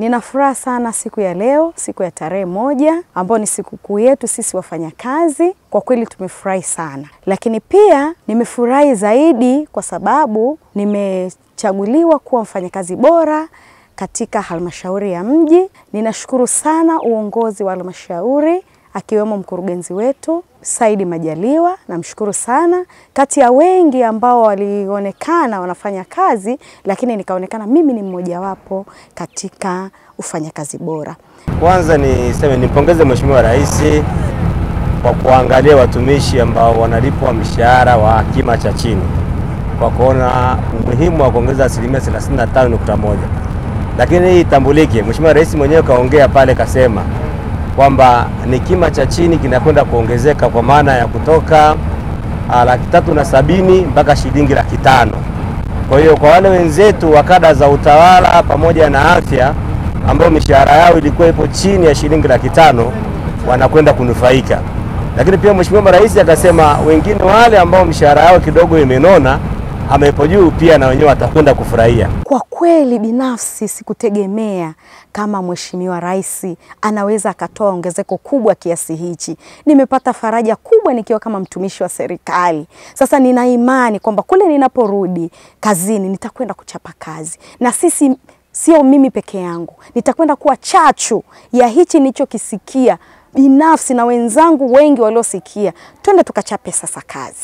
Nina furaha sana siku ya leo, siku ya tarehe 1 ambayo ni sikukuu yetu sisi wafanyakazi. Kwa kweli tumefurahi sana. Lakini pia nimefurahi zaidi kwa sababu nimechaguliwa kuwa mfanyakazi bora katika halmashauri ya mji. Ninashukuru sana uongozi wa halmashauri akiwemo mkurugenzi wetu Saidi Majaliwa, namshukuru sana. Kati ya wengi ambao walionekana wanafanya kazi, lakini nikaonekana mimi ni mmoja wapo katika ufanyakazi bora. Kwanza nimpongeze Mheshimiwa Rais kwa kuangalia watumishi ambao wanalipwa mshahara wa kima cha chini, kwa kuona umuhimu wa kuongeza 35.1%. Lakini hii itambulike, Mheshimiwa Rais mwenyewe kaongea pale kasema kwamba ni kima cha chini kinakwenda kuongezeka kwa maana ya kutoka 370,000 mpaka shilingi 500,000. Kwa hiyo kwa wale wenzetu wa kada za utawala pamoja na afya ambao mishahara yao ilikuwa ipo chini ya shilingi 500,000 wanakwenda kunufaika. Lakini pia Mheshimiwa Rais akasema wengine wale ambao mishahara yao kidogo imenona amepo juu pia na wenyewe watakwenda kufurahia. Kwa kweli binafsi sikutegemea kama Mheshimiwa Rais anaweza akatoa ongezeko kubwa kiasi hichi. Nimepata faraja kubwa nikiwa kama mtumishi wa serikali. Sasa nina imani kwamba kule ninaporudi kazini nitakwenda kuchapa kazi. Na sio mimi peke yangu. Nitakwenda kuwa chachu ya hichi nilichokisikia binafsi na wenzangu wengi waliosikia. Twende tukachape sasa kazi.